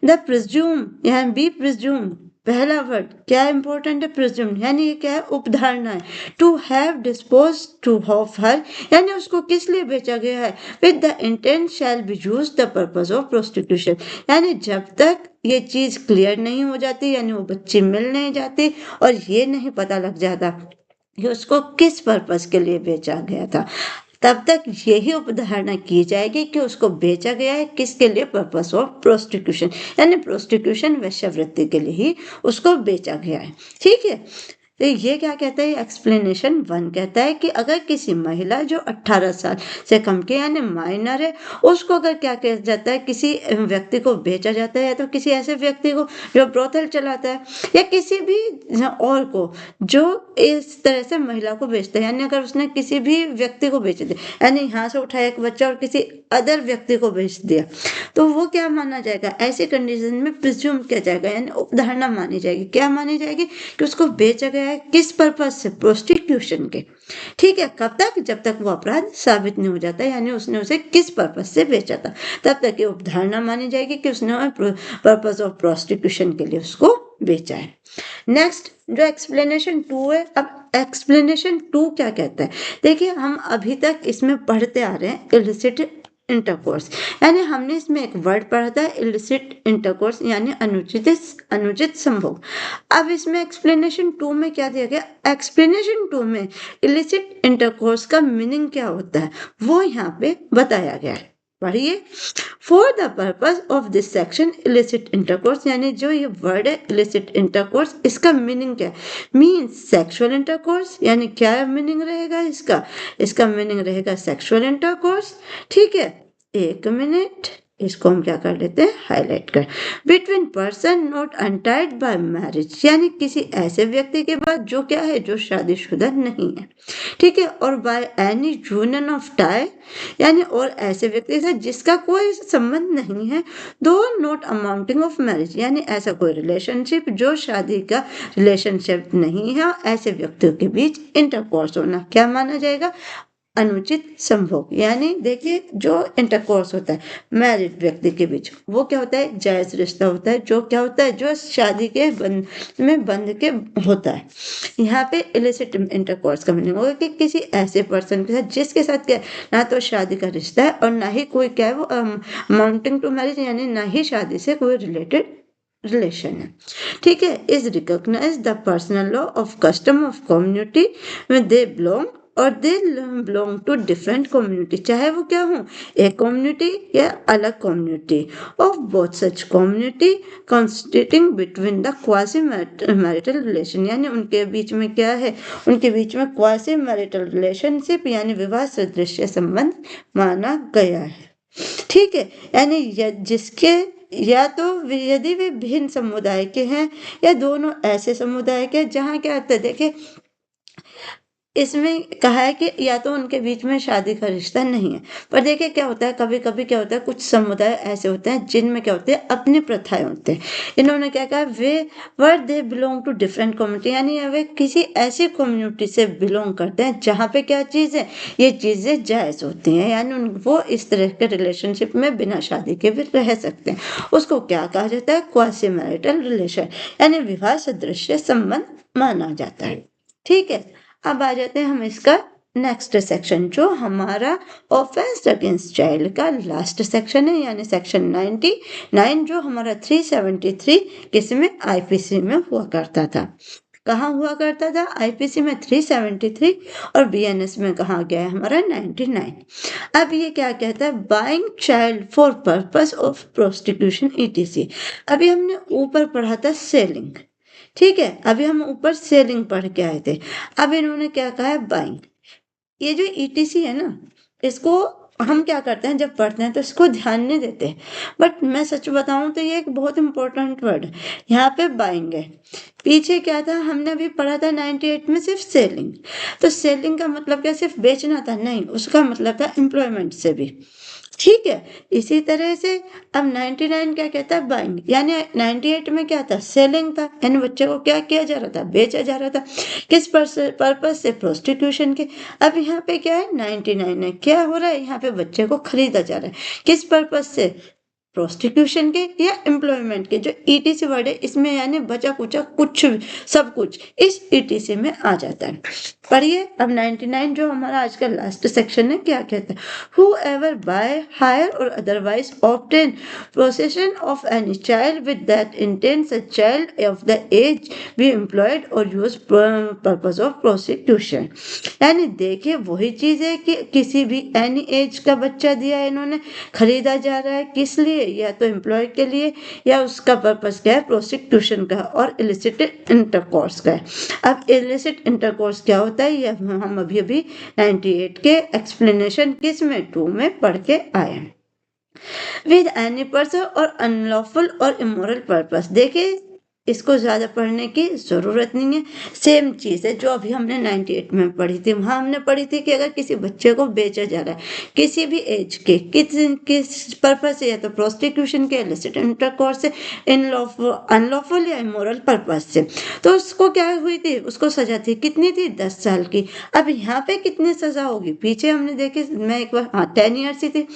A: द प्रिज्यूम, यहाँ बी प्रिज्यूम, पहला वर्ड क्या इंपॉर्टेंट है, प्रिज्यूम, यानी ये क्या है, उपधारणा है। To have dispose to of her, यानी उसको किस लिए बेचा गया है, with the intent shall be use the purpose of prostitution, यानी जब तक ये चीज क्लियर नहीं हो जाती, यानी वो बच्ची मिल नहीं जाती और ये नहीं पता लग जाता कि उसको किस पर्पज के लिए बेचा गया था, तब तक यही उपधारणा की जाएगी कि उसको बेचा गया है किसके लिए, पर्पस ऑफ प्रोस्टिट्यूशन, यानी प्रोस्टिट्यूशन वेश्यावृत्ति के लिए ही उसको बेचा गया है। ठीक है, तो ये क्या कहता है, एक्सप्लेनेशन 1 कहता है कि अगर किसी महिला जो 18 साल से कम की यानी माइनर है, उसको अगर क्या किया जाता है, किसी व्यक्ति को बेचा जाता है, या तो किसी ऐसे व्यक्ति को जो ब्रोथल चलाता है, या किसी भी और को जो इस तरह से महिला को बेचता है, यानी अगर उसने किसी भी व्यक्ति को बेच दिया, यानी यहाँ से उठाया एक बच्चा और किसी अदर व्यक्ति को बेच दिया, तो वो क्या माना जाएगा, ऐसी कंडीशन में प्रिज्यूम किया जाएगा, यानी उपधारणा मानी जाएगी। क्या मानी जाएगी, कि उसको बेचा गया है किस पर्पज से, प्रोस्टिट्यूशन के। ठीक है, कब तक, जब तक वो अपराध साबित नहीं हो जाता, यानी उसने उसे किस पर्पज से बेचा था, तब तक ये उपधारणा मानी जाएगी कि उसने पर्पज ऑफ प्रोस्टिट्यूशन के लिए उसको बेचा है। नेक्स्ट जो एक्सप्लेनेशन 2 है, अब एक्सप्लेनेशन 2 क्या कहता है, देखिए हम अभी तक इसमें पढ़ते आ रहे हैं इलिसिट इंटरकोर्स, यानी हमने इसमें एक वर्ड पढ़ा था इलिसिट इंटरकोर्स, यानी अनुचित संभोग। अब इसमें एक्सप्लेनेशन 2 में क्या दिया गया, एक्सप्लेनेशन 2 में इलिसिट इंटरकोर्स का मीनिंग क्या होता है वो यहाँ पे बताया गया है, पढ़िए। For the purpose of this section illicit intercourse, यानी जो ये वर्ड है इलिसिट इंटरकोर्स, इसका मीनिंग क्या है, मीन्स सेक्सुअल इंटरकोर्स, यानी क्या मीनिंग रहेगा इसका मीनिंग रहेगा सेक्सुअल इंटरकोर्स। ठीक है, एक मिनट, इसको हम क्या कर लेते हैं, हाईलाइट कर, between person not untied bye marriage, यानी किसी ऐसे व्यक्ति के बाद जो क्या है, जो शादीशुदा नहीं है। ठीक है, और by any union of tie, यानी और ऐसे व्यक्ति से जिसका कोई संबंध नहीं है, दो नॉट अमाउंटिंग ऑफ मैरिज, यानी ऐसा कोई रिलेशनशिप जो शादी का रिलेशनशिप नहीं है, ऐसे व्यक्तियों के बीच इंटरकोर्स होना क्या माना जाएगा, अनुचित संभोग। यानी देखिए जो इंटरकोर्स होता है मैरिड व्यक्ति के बीच, वो क्या होता है, जायज रिश्ता होता है, जो क्या होता है, जो शादी के बंध के होता है। यहाँ पे इलिसिट इंटरकोर्स का मीनिंग होगा कि किसी ऐसे पर्सन के साथ जिसके साथ क्या ना तो शादी का रिश्ता है और ना ही कोई क्या है वो अमाउंटिंग टू मैरिज, यानी ना ही शादी से कोई रिलेटेड रिलेशन है। ठीक है, is recognize the personal law of custom of community में they belong, or they belong to different community, चाहे वो क्या हो, एक कम्युनिटी या अलग community, of both such community constituting between the quasi marital relation, यानी उनके बीच में क्या है, उनके बीच में क्वासी मैरिटल रिलेशनशिप यानी विवाह सदृश संबंध माना गया है। ठीक है, यानी जिसके या तो यदि वे भिन्न समुदाय के हैं या दोनों ऐसे समुदाय के जहाँ क्या होता है, देखिए इसमें कहा है कि या तो उनके बीच में शादी का रिश्ता नहीं है, पर देखिए क्या होता है, कभी कभी क्या होता है, कुछ समुदाय ऐसे होते हैं जिनमें क्या होते हैं, अपनी प्रथाएं होते हैं। इन्होंने क्या कहा, whether they belong to different community, यानी वे किसी ऐसी कम्युनिटी से बिलोंग करते हैं जहाँ पे क्या चीज़ है, ये चीज़ें जायज़ होती हैं, यानी वो इस तरह के रिलेशनशिप में बिना शादी के भी रह सकते हैं। उसको क्या कहा जाता है, क्वासी मैरिटल रिलेशन, यानी विवाह सदृश संबंध माना जाता है। ठीक है, अब आ जाते हैं हम इसका नेक्स्ट सेक्शन, जो हमारा ऑफेंस अगेंस्ट चाइल्ड का लास्ट सेक्शन है, यानी सेक्शन 99, जो हमारा 373 किसमें, आईपीसी में हुआ करता था। कहाँ हुआ करता था, आईपीसी में 373, और बीएनएस में कहाँ गया है हमारा 99। अब ये क्या कहता है, buying child for purpose of prostitution etc. अभी हमने ऊपर पढ़ा था सेलिंग, ठीक है, अभी हम ऊपर सेलिंग पढ़ के आए थे, अब इन्होंने क्या कहा है, बाइंग। ये जो ईटीसी है ना, इसको हम क्या करते हैं जब पढ़ते हैं तो इसको ध्यान नहीं देते, बट मैं सच बताऊं तो ये एक बहुत इंपॉर्टेंट वर्ड है। यहाँ पे बाइंग है, पीछे क्या था हमने अभी पढ़ा था 98 में सिर्फ सेलिंग। तो सेलिंग का मतलब क्या सिर्फ बेचना था? नहीं, उसका मतलब था एम्प्लॉयमेंट से भी। ठीक है, इसी तरह से अब 99 क्या कहता है? बाइंग। यानी 98 में क्या था? सेलिंग था, यानी बच्चे को क्या किया जा रहा था? बेचा जा रहा था। किस पर्पज से? प्रोस्टिट्यूशन के। अब यहाँ पे क्या है? 99 है, क्या हो रहा है? यहाँ पे बच्चे को खरीदा जा रहा है, किस पर्पज से? प्रोस्टिट्यूशन के या एम्प्लॉयमेंट के। जो ईटीसी वर्ड है इसमें यानी बचा कुचा कुछ भी, सब कुछ इस ईटीसी में आ जाता है। पढ़िए अब 99 जो हमारा आज का लास्ट सेक्शन है क्या कहता है? Whoever buy, hire or otherwise obtain possession of any child with that intends a child of the age be employed or used purpose of prostitution। यानी देखिए वही चीज है कि किसी भी एनी एज का बच्चा दिया है इन्होंने, खरीदा जा रहा है किस लिए? या तो एम्प्लॉय के लिए या उसका पर्पस क्या है? प्रोस्टिट्यूशन का और इलिसिट इंटरकोर्स का है। अब इलिसिट इंटरकोर्स क्या होता है ये हम अभी अभी 98 के एक्सप्लेनेशन किस में 2 में पढ़ के आए हैं। विद एनी पर्सन और अनलॉफुल और इमोरल पर्पस। देखिए इसको ज्यादा पढ़ने की जरूरत नहीं है, सेम चीज है जो अभी हमने 98 में पढ़ी थी। वहां हमने पढ़ी थी कि अगर किसी बच्चे को बेचा जा रहा है किसी भी एज के, किस पर्पज से? या तो प्रोस्टिट्यूशन के, इलिसिट इंटरकोर्स से, अनलॉफुल या इमोरल पर्पज से। तो उसको क्या हुई थी? उसको सजा थी, कितनी थी? 10 साल की। अब यहाँ पे कितनी सजा होगी? पीछे हमने देखे, मैं एक बार 10 ईयर्स ही थी,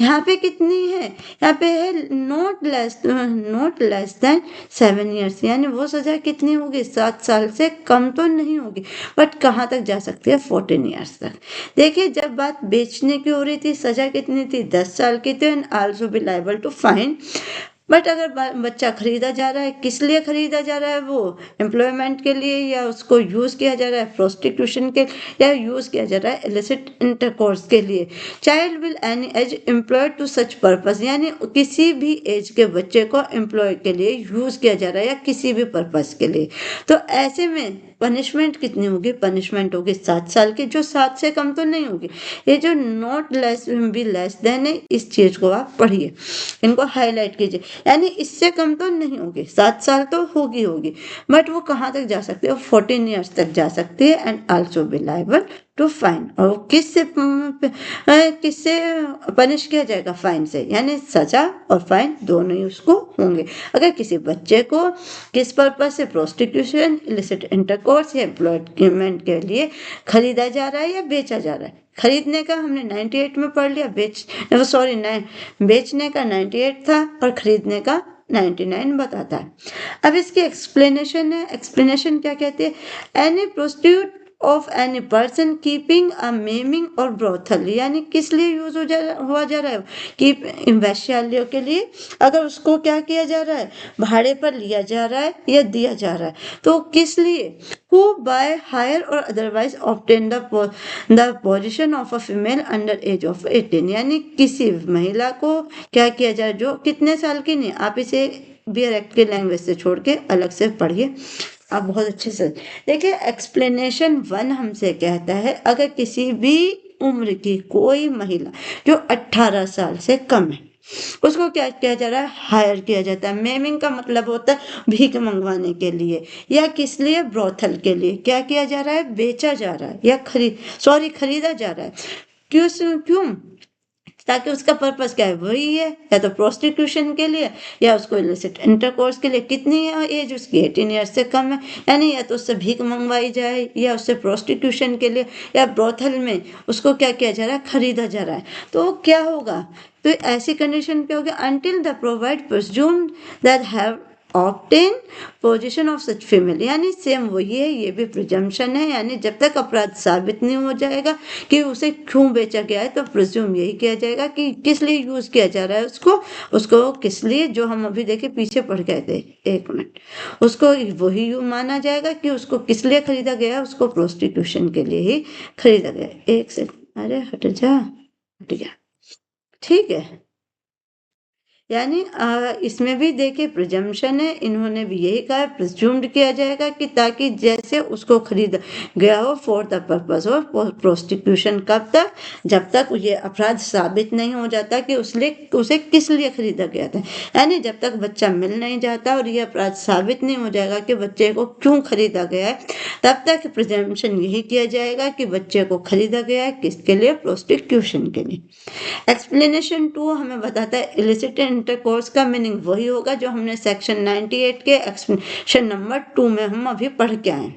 A: यहाँ पे कितनी है? यहाँ पे है नॉट लेस देन 7 ईयर्स। यानी वो सजा कितनी होगी? 7 साल से कम तो नहीं होगी, बट कहाँ तक जा सकती है? 14 ईयर्स तक। देखिए जब बात बेचने की हो रही थी सजा कितनी थी? 10 साल की थी, and also be liable to fine. But अगर बच्चा खरीदा जा रहा है, किस लिए खरीदा जा रहा है? वो एम्प्लॉयमेंट के लिए, या उसको यूज किया जा रहा है प्रोस्टिट्यूशन के, या यूज किया जा रहा है इलिसिट इंटरकोर्स के लिए। Child will any age employed to such purpose. यानी किसी भी एज के बच्चे को एम्प्लॉय के लिए यूज किया जा रहा है या किसी भी पर्पस के लिए। तो ऐसे में पनिशमेंट कितनी होगी? पनिशमेंट होगी 7 साल की, जो 7 से कम तो नहीं होगी। ये जो not less be less than है, इस चीज को आप पढ़िए, इनको हाईलाइट कीजिए। यानी इससे कम तो नहीं होगी, 7 साल तो होगी, बट वो कहाँ तक जा सकते हो? 14 ईयर्स तक जा सकती है, and also be liable to fine. और किससे पनिश किया जाएगा? फाइन से। यानी सजा और फाइन दोनों ही उसको होंगे अगर किसी बच्चे को किस पर्पज से? प्रोस्टिट्यूशन, इलिसिट इंटरकोर्स या एम्प्लॉयमेंट के लिए खरीदा जा रहा है या बेचा जा रहा है। खरीदने का हमने 98 में पढ़ लिया, बेचने का 98 था और खरीदने का 99 बताता है। अब इसकी एक्सप्लेनेशन है, एक्सप्लेनेशन क्या कहती है? Any prostitute of any person keeping a maiming और ब्रोथल। यानी किस लिए यूज हुआ जा रहा है? कि वैश्यालयों के लिए अगर उसको क्या किया जा रहा है? भाड़े पर लिया जा रहा है या दिया जा रहा है। तो किस लिए? Who bye, higher or otherwise obtain the position of a female under as of 18। यानी किसी महिला को क्या किया जाए जो कितने साल की नहीं, आप इसे बियर एक्ट के लैंग्वेज से छोड़ के अलग से पढ़िए, आप बहुत अच्छे से देखिए। एक्सप्लेनेशन 1 हमसे कहता है अगर किसी भी उम्र की कोई महिला जो 18 साल से कम है उसको क्या किया जा रहा है? हायर किया जाता है। मेमिंग का मतलब होता है भीख मंगवाने के लिए, या किस लिए? ब्रोथल के लिए। क्या किया जा रहा है? बेचा जा रहा है या खरीदा जा रहा है। क्यों? ताकि उसका पर्पस क्या है? वही है, या तो प्रोस्टिट्यूशन के लिए या उसको इलिसिट इंटरकोर्स के लिए। कितनी है एज उसकी? 18 ईयर्स से कम है। यानी या तो उससे भीख मंगवाई जाए, या उससे प्रोस्टिट्यूशन के लिए, या ब्रोथल में उसको क्या किया जा रहा है? खरीदा जा रहा है। तो क्या होगा? तो ऐसी कंडीशन क्या होगी? Until the provide presume that have obtain position of such female. यानी सेम वही है, ये भी प्रिजम्पशन है। यानी जब तक अपराध साबित नहीं हो जाएगा कि उसे क्यों बेचा गया है, तो प्रिज्यूम यही किया जाएगा कि किस लिए यूज किया जा रहा है उसको किस लिए, जो हम अभी देखे पीछे पढ़ गए थे, 1 मिनट, उसको वही माना जाएगा कि उसको किस लिए खरीदा गया? उसको प्रोस्टिट्यूशन के लिए ही खरीदा गया। 1 सेकंड, अरे हट गया, ठीक है। यानी इसमें भी देखिए प्रिजम्पशन है, इन्होंने भी यही कहा, प्रिज्यूम्ड किया जाएगा कि ताकि जैसे उसको खरीदा गया हो for the purpose of prostitution. कब तक? जब तक ये अपराध साबित नहीं हो जाता कि उसे किस लिए खरीदा गया था। यानी जब तक बच्चा मिल नहीं जाता और ये अपराध साबित नहीं हो जाएगा कि बच्चे को क्यों खरीदा गया है, तब तक प्रिजम्पशन यही किया जाएगा कि बच्चे को खरीदा गया है किसके लिए? प्रोस्टिट्यूशन के लिए। एक्सप्लेनेशन 2 हमें बताता है इलिसिट इंटरकोर्स का मीनिंग वही होगा जो हमने सेक्शन 98 के एक्सप्लेनेशन नंबर 2 में हम अभी पढ़ के आए।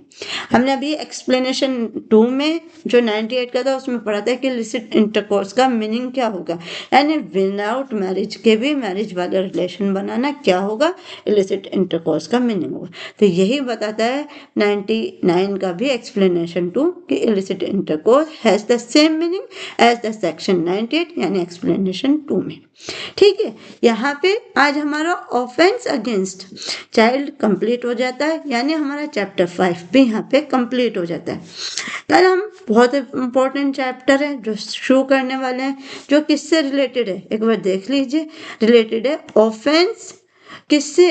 A: हमने अभी एक्सप्लेनेशन 2 में जो 98 का था उसमें पढ़ा था कि इलिसिट इंटरकोर्स का मीनिंग क्या होगा, यानी विदाउट मैरिज के भी मैरिज वाला रिलेशन बनाना क्या होगा? इलिसिट इंटरकोर्स का मीनिंग होगा। तो यही बताता है 99 का भी एक्सप्लेनेशन 2 कि illicit intercourse has the same meaning as the section 98 यानी एक्सप्लेनेशन 2 में। ठीक है, यहाँ पे आज हमारा ऑफेंस अगेंस्ट चाइल्ड कंप्लीट हो जाता है, यानी हमारा चैप्टर 5 भी यहाँ पे कंप्लीट हो जाता है। कल हम बहुत इंपॉर्टेंट चैप्टर है जो शुरू करने वाले हैं, जो किससे रिलेटेड है एक बार देख लीजिए। रिलेटेड है ऑफेंस किससे?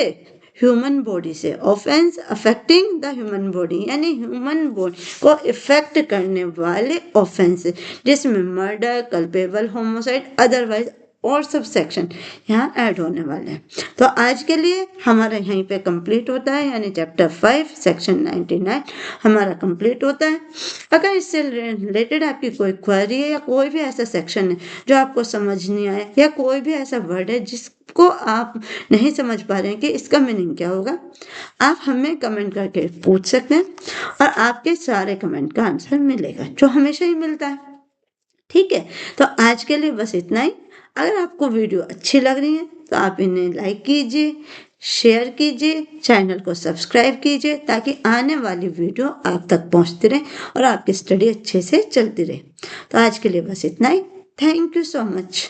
A: ह्यूमन बॉडी से। Offence affecting the human body, यानी ह्यूमन बॉडी को इफेक्ट करने वाले ऑफेंस, जिसमें मर्डर, कल्पेबल, होमोसाइड, अदरवाइज और सब सेक्शन यहाँ ऐड होने वाले हैं। तो आज के लिए हमारा यहीं पे कंप्लीट होता है, यानी चैप्टर 5 सेक्शन 99 हमारा कंप्लीट होता है। अगर इससे रिलेटेड आपकी कोई क्वेरी है या कोई भी ऐसा सेक्शन है जो आपको समझ नहीं आया, या कोई भी ऐसा वर्ड है जिसको आप नहीं समझ पा रहे हैं कि इसका मीनिंग क्या होगा, आप हमें कमेंट करके पूछ सकते हैं और आपके सारे कमेंट का आंसर मिलेगा, जो हमेशा ही मिलता है। ठीक है, तो आज के लिए बस इतना ही। अगर आपको वीडियो अच्छी लग रही है तो आप इन्हें लाइक कीजिए, शेयर कीजिए, चैनल को सब्सक्राइब कीजिए, ताकि आने वाली वीडियो आप तक पहुंचती रहे और आपकी स्टडी अच्छे से चलती रहे। तो आज के लिए बस इतना ही। Thank you so much.